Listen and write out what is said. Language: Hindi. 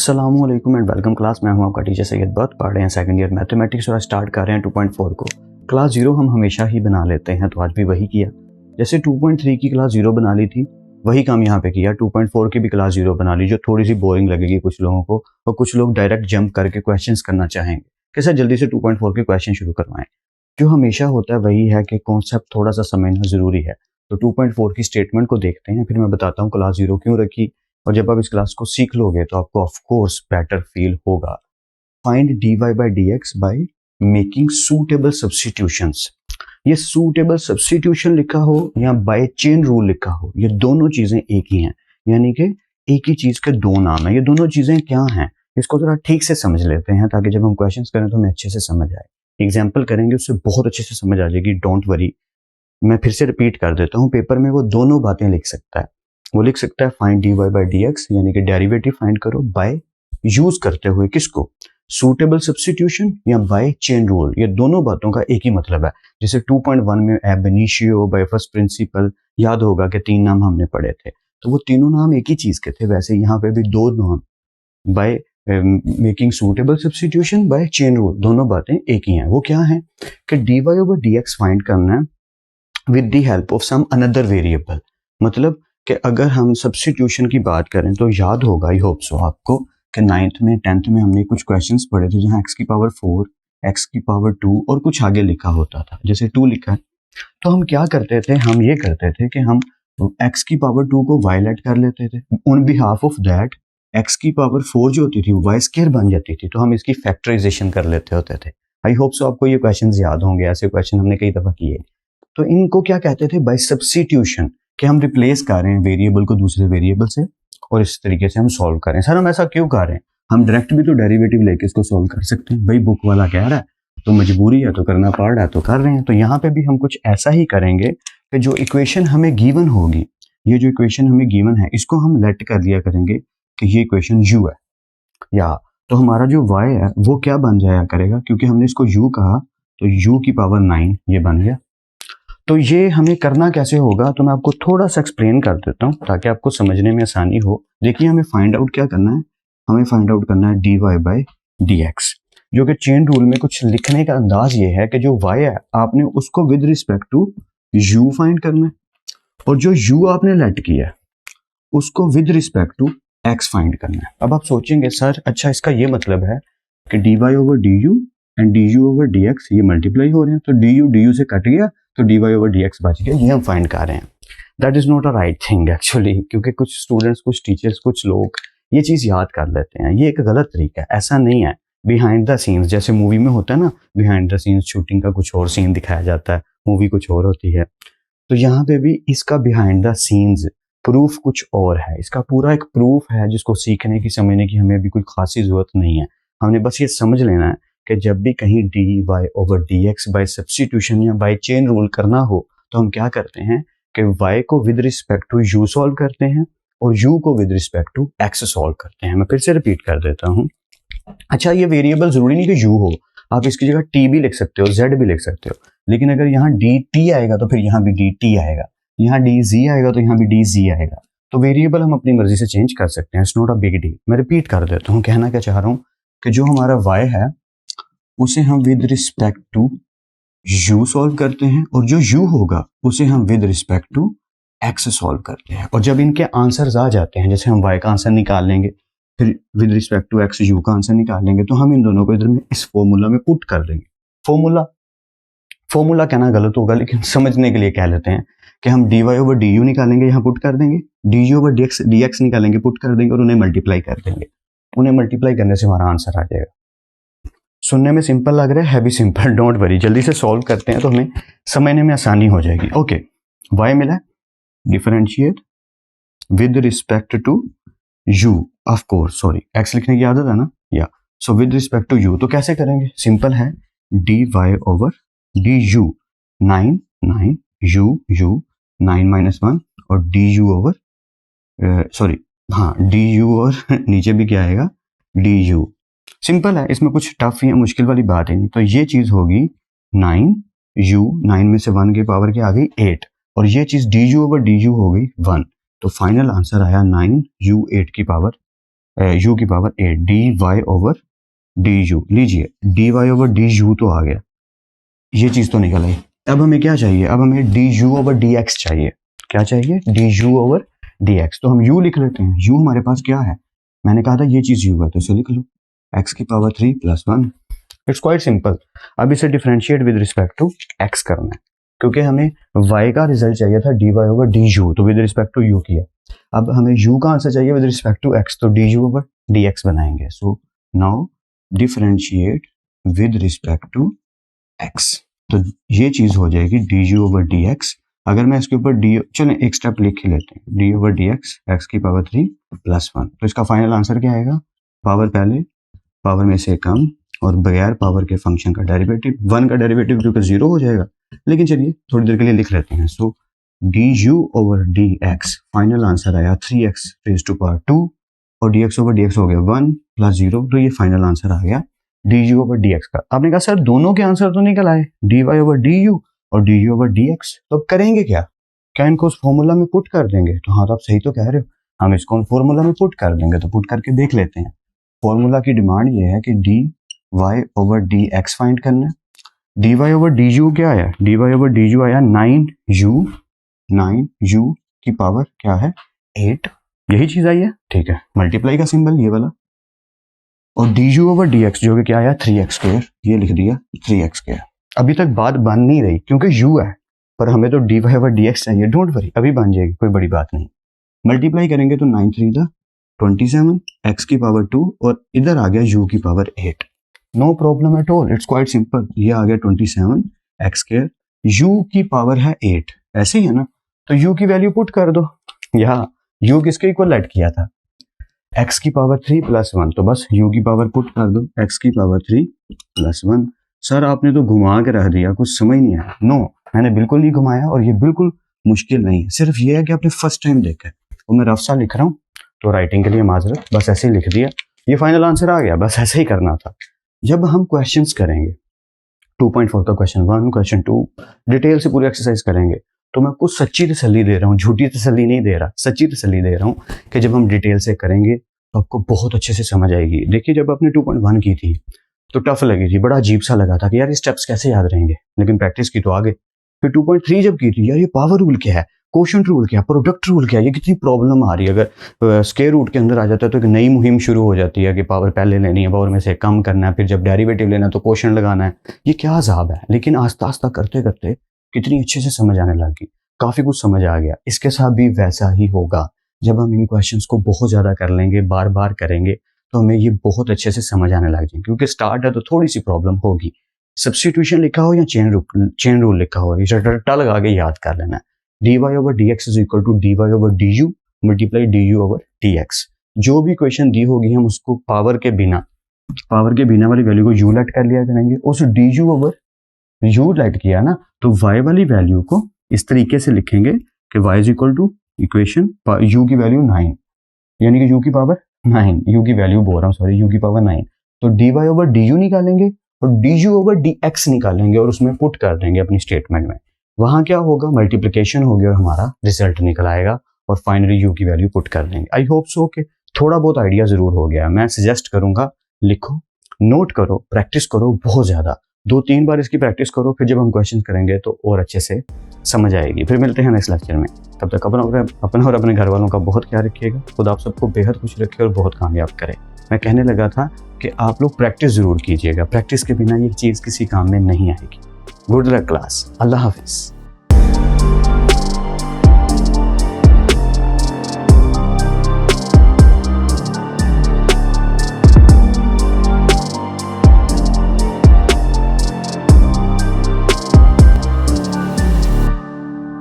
अस्सलामुअलैकुम एंड वेलकम क्लास। मैं हूं आपका टीचर सैयद बत। पढ़ रहे हैं सेकंड ईयर मैथमेटिक्स और आज स्टार्ट कर रहे हैं 2.4 को। क्लास 0 हम हमेशा ही बना लेते हैं, तो आज भी वही किया। जैसे 2.3 की क्लास 0 बना ली थी, वही काम यहाँ पे किया। 2.4 की भी क्लास 0 बना ली, जो थोड़ी सी बोरिंग लगेगी कुछ लोगों को, और कुछ लोग डायरेक्ट जंप करके क्वेश्चन करना चाहेंगे कैसे जल्दी से 2.4 के क्वेश्चन शुरू करवाएं। जो हमेशा होता है वही है कि कॉन्सेप्ट थोड़ा सा समझना जरूरी है। तो 2.4 की स्टेटमेंट को देखते हैं, फिर मैं बताता हूँ क्लास 0 क्यों रखी, और जब आप इस क्लास को सीख लोगे तो आपको ऑफ कोर्स बेटर फील होगा। Find dy by dx bye making suitable substitutions. ये सूटेबल सब्स्टिट्यूशन लिखा हो या बाय चेन रूल लिखा हो, ये दोनों चीजें एक ही हैं, यानी कि एक ही चीज के दो नाम है। ये दोनों चीजें क्या हैं, इसको थोड़ा ठीक से समझ लेते हैं ताकि जब हम क्वेश्चंस करें तो हमें अच्छे से समझ आए। एग्जाम्पल करेंगे उससे बहुत अच्छे से समझ आ जाएगी, डोंट वरी। मैं फिर से रिपीट कर देता हूँ, पेपर में वो दोनों बातें लिख सकता है। वो लिख सकता है फाइंड dy by dx, यानी कि डेरिवेटिव फाइंड करो बाय यूज करते हुए किसको, सूटेबल सब्स्टिट्यूशन या बाय चेन रूल। ये दोनों बातों का एक ही मतलब है। जैसे 2.1 में एब इनिशियो, बाय फर्स्ट प्रिंसिपल, याद होगा कि 3 नाम हमने पढ़े थे, तो वो तीनों नाम एक ही चीज के थे। वैसे यहाँ पे भी दो नाम, by making suitable substitution, by chain rule, दोनों बातें एक ही हैं। वो क्या है कि dy over dx फाइंड करना है with the help of some another variable. मतलब कि अगर हम सब्स्टिट्यूशन की बात करें तो याद होगा, आई होप सो आपको, कि 9th में 10th में हमने कुछ क्वेश्चंस पढ़े थे जहां x की पावर 4, x की पावर 2 और कुछ आगे लिखा होता था। जैसे 2 लिखा है तो हम क्या करते थे, हम ये करते थे कि हम x की पावर 2 को y लेट कर लेते थे। On behalf of that x की पावर 4 जो होती थी y स्क्वायर बन जाती थी, तो हम इसकी फैक्टराइजेशन कर लेते होते थे। आई होप सो आपको ये क्वेश्चंस याद होंगे, ऐसे क्वेश्चन हमने कई दफा किए। तो इनको क्या कहते थे, बाय सब्स्टिट्यूशन, कि हम रिप्लेस कर रहे हैं वेरिएबल को दूसरे वेरिएबल से और इस तरीके से हम सॉल्व कर रहे हैं। सर हम ऐसा क्यों कर रहे हैं, हम डायरेक्ट भी तो डेरिवेटिव लेके इसको सॉल्व कर सकते हैं। भाई बुक वाला कह रहा है तो मजबूरी है, तो करना पड़ रहा है तो कर रहे हैं। तो यहाँ पे भी हम कुछ ऐसा ही करेंगे कि जो इक्वेशन हमें गिवन होगी, ये जो इक्वेशन हमें गिवन है, इसको हम लेट कर दिया करेंगे कि ये इक्वेशन u है, या तो हमारा जो y है वो क्या बन जाया करेगा, क्योंकि हमने इसको u कहा तो u की पावर 9 ये बन गया। तो ये हमें करना कैसे होगा, तो मैं आपको थोड़ा सा एक्सप्लेन कर देता हूँ ताकि आपको समझने में आसानी हो। देखिए हमें फाइंड आउट क्या करना है, हमें फाइंड आउट करना है dy by dx, जो कि चेन रूल में कुछ लिखने का अंदाज ये है कि जो y है आपने उसको with respect to u find करना है, और जो u आपने लेट किया है उसको with respect to x find करना है। अब आप सोचेंगे सर अच्छा इसका ये मतलब है कि dy over du and du over dx ये मल्टीप्लाई हो रहे हैं, तो du से कट गया तो dy over dx बच गया, ये हम फाइंड कर रहे हैं। That is not a right thing actually, क्योंकि कुछ स्टूडेंट्स, कुछ टीचर्स, कुछ लोग ये चीज याद कर लेते हैं। ये एक गलत तरीका है, ऐसा नहीं है। बिहाइंड द सीन्स, जैसे मूवी में होता है ना, बिहाइंड द सीन्स शूटिंग का कुछ और सीन दिखाया जाता है, मूवी कुछ और होती है, तो यहाँ पे भी इसका बिहाइंड द सीन्स प्रूफ कुछ और है। इसका पूरा एक प्रूफ है जिसको सीखने की, समझने की हमें भी कोई खासी जरूरत नहीं है। हमने बस ये समझ लेना है कि जब भी कहीं dy over dx by substitution या बाय चेन रूल करना हो तो हम क्या करते हैं कि y को with respect to u solve करते हैं और u को with respect to x solve करते हैं। मैं फिर से रिपीट कर देता हूँ। अच्छा ये वेरिएबल जरूरी नहीं कि u हो, आप इसकी जगह t भी लिख सकते हो, z भी लिख सकते हो, लेकिन अगर यहाँ dt आएगा तो फिर यहाँ भी dt आएगा, यहाँ dz आएगा तो यहाँ भी dz आएगा। तो वेरिएबल हम अपनी मर्जी से चेंज कर सकते हैं, it's not a big deal. मैं रिपीट कर देता हूँ, कहना क्या चाह रहा हूँ कि जो हमारा y है उसे हम with respect to u solve करते हैं, और जो u होगा उसे हम with respect to x solve करते हैं। और जब इनके आंसर्स आ जाते हैं, जैसे हम y का आंसर निकाल लेंगे, फिर with respect to x u का आंसर निकाल लेंगे, तो हम इन दोनों को इधर में इस फॉर्मूला में पुट कर देंगे। फॉर्मूला कहना गलत होगा, लेकिन समझने के लिए कह लेते हैं कि हम dy over du निकालेंगे, यहाँ पुट कर देंगे, du over dx निकालेंगे, पुट कर देंगे, और उन्हें मल्टीप्लाई कर देंगे। उन्हें मल्टीप्लाई करने से हमारा आंसर आ जाएगा। सुनने में सिंपल लग रहा है भी सिंपल, डोंट वरी, जल्दी से सॉल्व करते हैं तो हमें समझने में आसानी हो जाएगी। ओके, y मिला, differentiate with respect to u, of course, sorry x लिखने की आदत है ना, या so with respect to u। तो कैसे करेंगे, सिंपल है, dy over du, 9 u 9 minus 1 और du over सॉरी हाँ du और नीचे भी क्या आएगा du। सिंपल है, इसमें कुछ टफ या मुश्किल वाली बात है नहीं। तो ये चीज होगी 9u, 9 में से 1 की पावर क्या आ गई 8, और ये चीज du over du हो गई 1। तो फाइनल आंसर आया 9u 8 की पावर u की पावर 8 dy/du। लीजिए dy/du तो आ गया, ये चीज तो निकल आई। अब हमें क्या चाहिए, अब हमें du/dx चाहिए। क्या चाहिए, du/dx। तो हम u लिख लेते हैं। u हमारे पास क्या है, मैंने कहा था ये चीज u है, तो इसे लिख लो x की पावर 3 + 1। It's quite simple. अब इसे differentiate with respect to x करना है, क्योंकि हमें y का रिजल्ट चाहिए था dy/du, तो विद रिस्पेक्ट टू u किया। अब हमें u का आंसर चाहिए विद रिस्पेक्ट टू x, तो du/dx बनाएंगे। So now differentiate with respect to x, तो ये चीज हो जाएगी du/dx। अगर मैं इसके ऊपर चलें एक स्टेप लिख ही लेते हैं, du/dx x की पावर 3 + 1। तो इसका फाइनल आंसर क्या आएगा, पावर पहले, पावर में से कम और बगैर पावर के फंक्शन का डेरिवेटिव। 1 का डेरिवेटिव क्योंकि 0 हो जाएगा, लेकिन चलिए थोड़ी देर के लिए लिख लेते हैं। सो du/dx फाइनल आंसर आया 3x⁴ और dx/dx हो गया 1 + 0, तो ये फाइनल आंसर आ गया du/dx का। आपने कहा सर दोनों के आंसर तो निकल आए, dy/du और du/dx, तो अब करेंगे क्या इनको उस फॉर्मूला में पुट कर देंगे? तो हाँ, तो आप सही तो कह रहे हो, हम इसको फॉर्मूला में पुट कर देंगे। तो पुट करके देख लेते हैं। फॉर्मूला की डिमांड ये है कि dy/dx फाइंड करना है। dy/du क्या आया, dy/du आया 9u की पावर क्या है 8, यही चीज आई है, ठीक है, मल्टीप्लाई का सिंबल ये वाला। और du/dx जो कि क्या आया 3x², ये लिख दिया 3x²। अभी तक बात बन नहीं रही क्योंकि u है, पर हमें तो dy/dx चाहिए। डोंट वरी, अभी बन जाएगी, कोई बड़ी बात नहीं। मल्टीप्लाई करेंगे तो 9 3 27, x की पावर 2 और इधर आ गया u की power 8। No problem at all, it's quite simple. ये आ गया 27 x², u की पावर है 8, ऐसे ही है ना, तो u की वैल्यू पुट कर दो। यहाँ u किसके इक्वल ऐड किया था, x की पावर 3 + 1, तो बस u की पावर पुट कर दो, x की पावर 3 + 1। सर आपने तो घुमा के रख दिया, कुछ समझ नहीं आया। नो, मैंने बिल्कुल नहीं घुमाया और ये बिल्कुल मुश्किल नहीं है, सिर्फ ये है कि आपने फर्स्ट टाइम देखा है। तो मैं रफ सा लिख रहा हूँ, तो राइटिंग के लिए माजरत, बस ऐसे ही लिख दिया, ये फाइनल आंसर आ गया, बस ऐसे ही करना था। जब हम क्वेश्चंस करेंगे 2.4 का क्वेश्चन 1, क्वेश्चन 2 डिटेल से पूरी एक्सरसाइज करेंगे, तो मैं आपको सच्ची तसल्ली दे रहा हूँ, झूठी तसल्ली नहीं दे रहा, सच्ची तसल्ली दे रहा हूँ कि जब हम डिटेल से करेंगे तो आपको बहुत अच्छे से समझ आएगी। देखिए जब आपने 2.1 की थी तो टफ लगी थी, बड़ा अजीब सा लगा था कि यार ये स्टेप्स कैसे याद रहेंगे, लेकिन प्रैक्टिस की तो आगे। फिर 2.3 जब की थी, यार ये पावर रूल क्या है, क्वोशंट रूल क्या है, प्रोडक्ट रूल क्या है, ये कितनी प्रॉब्लम आ रही है। अगर स्क्वायर रूट के अंदर आ जाता है तो एक नई मुहिम शुरू हो जाती है कि पावर पहले लेनी है, पावर में से कम करना है, फिर जब डेरिवेटिव लेना है तो क्वोशंट लगाना है, ये क्या अजाब है। लेकिन आस्ता आस्ता करते करते कितनी अच्छे से समझ आने लगी, काफी कुछ समझ आ गया। इसके साथ भी वैसा ही होगा, जब हम इन क्वेश्चंस को बहुत ज्यादा कर लेंगे, बार बार करेंगे, तो हमें ये बहुत अच्छे से समझ आने लग जाएंगे। क्योंकि स्टार्ट है तो थोड़ी सी प्रॉब्लम होगी, सब्स्टिट्यूशन लिखा हो या चेन रूल लिखा हो, ये रट्टा लगा के याद कर लेना है। dy/dx = dy/du multiply du/dx। जो भी क्वेश्चन दी होगी हम उसको पावर के बिना वाली वैल्यू को u लेट कर लिया करेंगे। उस du/u लेट किया ना, तो y वाली वैल्यू को इस तरीके से लिखेंगे कि y = इक्वेशन u की वैल्यू 9, यानी कि u की पावर 9, u की वैल्यू बोल रहा हूँ, सॉरी, u की पावर 9। तो dy/du निकालेंगे और du/dx निकालेंगे और उसमें पुट कर देंगे अपनी स्टेटमेंट में। वहां क्या होगा, मल्टीप्लिकेशन होगी और हमारा रिजल्ट निकल आएगा और फाइनली u की वैल्यू पुट कर देंगे। आई होप सो कि थोड़ा बहुत आइडिया जरूर हो गया। मैं सजेस्ट करूंगा लिखो, नोट करो, प्रैक्टिस करो बहुत ज्यादा, 2-3 बार इसकी प्रैक्टिस करो, फिर जब हम क्वेश्चन करेंगे तो और अच्छे से समझ आएगी। फिर मिलते हैं नेक्स्ट लेक्चर में, तब तक अपना और अपने घर वालों का बहुत ख्याल रखिएगा। खुदा आप सबको बेहद खुश रखे और बहुत कामयाब करे। मैं कहने लगा था कि आप लोग प्रैक्टिस जरूर कीजिएगा, प्रैक्टिस के बिना ये चीज़ किसी काम में नहीं आएगी। गुड लक क्लास, अल्लाह हाफिज़।